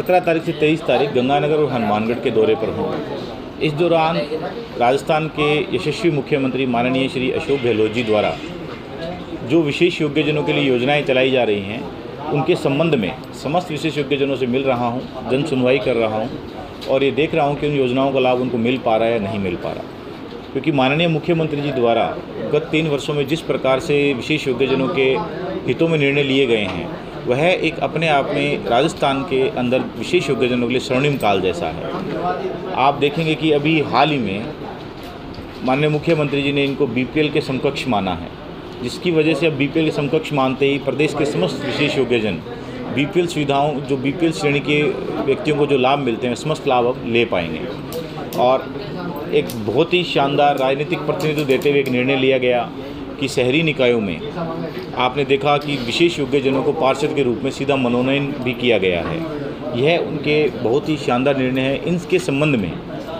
17 तारीख से 23 तारीख गंगानगर और हनुमानगढ़ के दौरे पर हूँ। इस दौरान राजस्थान के यशस्वी मुख्यमंत्री माननीय श्री अशोक गहलोत जी द्वारा जो विशेष योग्यजनों के लिए योजनाएं चलाई जा रही हैं, उनके संबंध में समस्त विशेष योग्यजनों से मिल रहा हूं, जन सुनवाई कर रहा हूं और ये देख रहा हूं कि उन योजनाओं का लाभ उनको मिल पा रहा है या नहीं मिल पा रहा। क्योंकि माननीय मुख्यमंत्री जी द्वारा गत 3 वर्षों में जिस प्रकार से विशेष योग्यजनों के हितों में निर्णय लिए गए हैं, वह एक अपने आप में राजस्थान के अंदर विशेष योग्यजनों के लिए स्वर्णिम काल जैसा है। आप देखेंगे कि अभी हाल ही में माननीय मुख्यमंत्री जी ने इनको बीपीएल के समकक्ष माना है, जिसकी वजह से अब बीपीएल के समकक्ष मानते ही प्रदेश के समस्त विशेष योग्यजन बीपीएल सुविधाओं, जो बीपीएल श्रेणी के व्यक्तियों को जो लाभ मिलते हैं, समस्त लाभ अब ले पाएंगे। और एक बहुत ही शानदार राजनीतिक प्रतिनिधित्व देते हुए एक निर्णय लिया गया कि शहरी निकायों में आपने देखा कि विशेष योग्यजनों को पार्षद के रूप में सीधा मनोनयन भी किया गया है। यह उनके बहुत ही शानदार निर्णय है। इनके संबंध में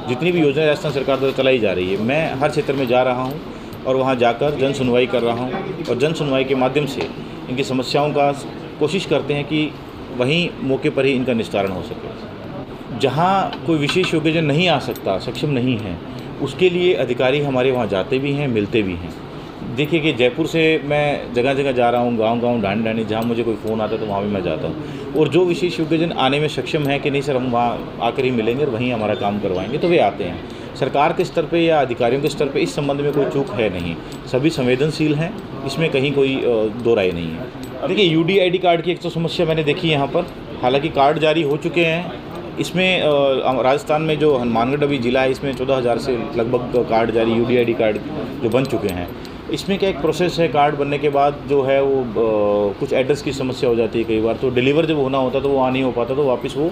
जितनी भी योजनाएं राजस्थान सरकार द्वारा चलाई जा रही है, मैं हर क्षेत्र में जा रहा हूँ और वहाँ जाकर जन सुनवाई कर रहा हूँ और जन सुनवाई के माध्यम से इनकी समस्याओं का कोशिश करते हैं कि वहीं मौके पर ही इनका निस्तारण हो सके। जहाँ कोई विशेष योग्यजन नहीं आ सकता, सक्षम नहीं है, उसके लिए अधिकारी हमारे वहाँ जाते भी हैं, मिलते भी हैं। देखिए कि जयपुर से मैं जगह जगह जा रहा हूँ, गांव-गांव, ढाणी-ढाणी, जहाँ मुझे कोई फ़ोन आता है तो वहाँ भी मैं जाता हूँ। और जो विशेष योग्यजन आने में सक्षम है कि नहीं सर, हम वहाँ आकर ही मिलेंगे और वहीं हमारा काम करवाएंगे, तो वे आते हैं। सरकार के स्तर पे या अधिकारियों के स्तर पे इस संबंध में कोई चूक है नहीं, सभी संवेदनशील हैं, इसमें कहीं कोई दो राय नहीं है। देखिए यूडीआईडी कार्ड की एक तो समस्या मैंने देखी यहाँ पर, हालांकि कार्ड जारी हो चुके हैं। इसमें राजस्थान में जो हनुमानगढ़ अभी ज़िला है, इसमें 14,000 से लगभग कार्ड जारी, यूडीआईडी कार्ड जो बन चुके हैं। इसमें क्या एक प्रोसेस है, कार्ड बनने के बाद जो है वो कुछ एड्रेस की समस्या हो जाती है कई बार, तो डिलीवर जब होना होता तो वो वहाँ नहीं हो पाता, तो वापस वो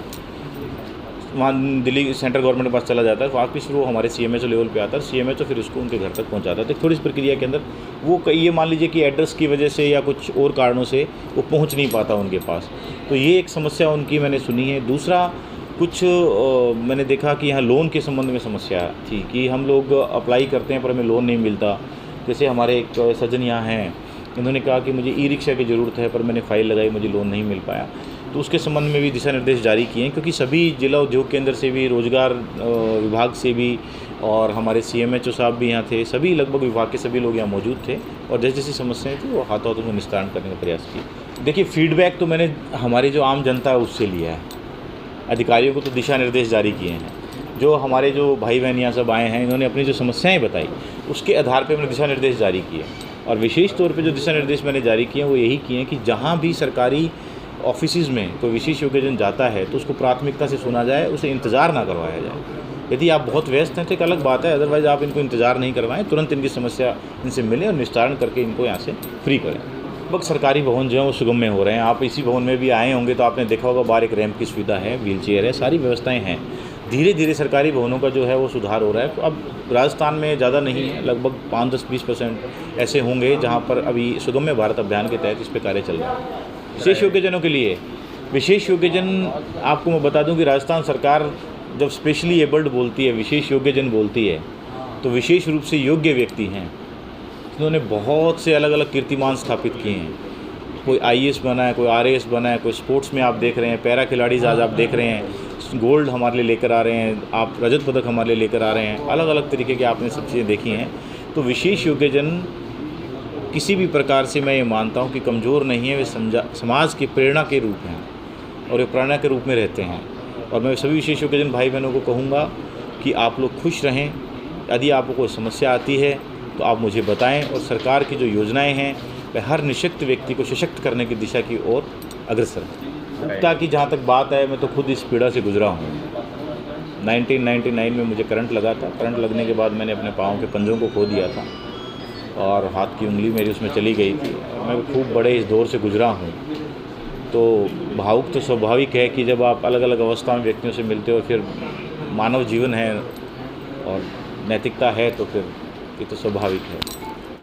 वहाँ दिल्ली सेंट्रल गवर्नमेंट के पास चला जाता है, वापस फिर वो हमारे सीएमएचओ लेवल पे आता है, सीएमएचओ फिर उसको उनके घर तक पहुँचाता है। तो थोड़ी इस प्रक्रिया के अंदर वो ये मान लीजिए कि एड्रेस की वजह से या कुछ और कारणों से वो पहुँच नहीं पाता उनके पास, तो ये एक समस्या उनकी मैंने सुनी है। दूसरा, कुछ मैंने देखा कि यहाँ लोन के संबंध में समस्या थी कि हम लोग अप्लाई करते हैं पर हमें लोन नहीं मिलता। जैसे हमारे एक सज्जन यहाँ हैं, उन्होंने कहा कि मुझे ई रिक्शा की ज़रूरत है, पर मैंने फ़ाइल लगाई, मुझे लोन नहीं मिल पाया। तो उसके संबंध में भी दिशा निर्देश जारी किए हैं, क्योंकि सभी जिला उद्योग केंद्र से भी, रोजगार विभाग से भी और हमारे सीएमएचओ साहब भी यहाँ थे, सभी लगभग विभाग के सभी लोग यहाँ मौजूद थे और जैसी जैसी समस्याएं थी वो हाथों हाथों में निस्तारण करने का प्रयास किया। देखिए फीडबैक तो मैंने हमारी जो आम जनता है उससे लिया है, अधिकारियों को तो दिशा निर्देश जारी किए हैं। जो हमारे जो भाई बहन यहाँ सब आए हैं, इन्होंने अपनी जो समस्याएँ बताई, उसके आधार पर मैंने दिशा निर्देश जारी किए। और विशेष तौर पर जो दिशा निर्देश मैंने जारी किए हैं वो यही किए हैं कि जहाँ भी सरकारी ऑफिसेज़ में कोई विशेष योग्यजन जाता है तो उसको प्राथमिकता से सुना जाए, उसे इंतज़ार ना करवाया जाए। यदि आप बहुत व्यस्त हैं तो एक अलग बात है, अदरवाइज़ आप इनको इंतज़ार नहीं करवाएं, तुरंत इनकी समस्या इनसे मिले और निस्तारण करके इनको यहाँ से फ्री करें। लगभग सरकारी भवन जो है वो सुगम्य हो रहे हैं। आप इसी भवन में भी आए होंगे तो आपने देखा होगा बाहर एक रैंप की सुविधा है, व्हील चेयर है, सारी व्यवस्थाएँ हैं। धीरे धीरे सरकारी भवनों का जो है वो सुधार हो रहा है। तो अब राजस्थान में ज़्यादा नहीं है, लगभग 5-10-20% ऐसे होंगे जहाँ पर अभी सुगम्य भारत अभियान के तहत इस पर कार्य चल रहा है। विशेष योग्यजनों के लिए विशेष योग्यजन, आपको मैं बता दूं कि राजस्थान सरकार जब स्पेशली एबल्ड बोलती है, विशेष योग्यजन बोलती है, तो विशेष रूप से योग्य व्यक्ति हैं। इन्होंने बहुत से अलग अलग कीर्तिमान स्थापित किए हैं। कोई आईएएस बना है, कोई आरएएस बना है, कोई स्पोर्ट्स में आप देख रहे हैं, पैरा खिलाड़ी आज आप देख रहे हैं, गोल्ड हमारे लिए लेकर आ रहे हैं, आप रजत पदक हमारे लिए लेकर आ रहे हैं, अलग अलग तरीके के आपने सब चीज़ें देखी हैं। तो विशेष योग्यजन किसी भी प्रकार से मैं ये मानता हूँ कि कमज़ोर नहीं है, वे समाज की प्रेरणा के रूप हैं और वे प्रेरणा के रूप में रहते हैं। और मैं सभी विशेष योग्यजन भाई बहनों को कहूँगा कि आप लोग खुश रहें। यदि आपको कोई समस्या आती है तो आप मुझे बताएं और सरकार की जो योजनाएं हैं वह हर निःशक्त व्यक्ति को सशक्त करने की दिशा की ओर अग्रसर है। मुक्ता की जहाँ तक बात है, मैं तो खुद इस पीड़ा से गुजरा हूँ। 1999 में मुझे करंट लगा था। करंट लगने के बाद मैंने अपने पाँव के पंजों को खो दिया था और हाथ की उंगली मेरी उसमें चली गई थी। मैं खूब बड़े इस दौर से गुजरा हूँ। तो भावुक तो स्वाभाविक है कि जब आप अलग अलग अवस्था में व्यक्तियों से मिलते हो, फिर मानव जीवन है और नैतिकता है, तो फिर ये तो स्वाभाविक है।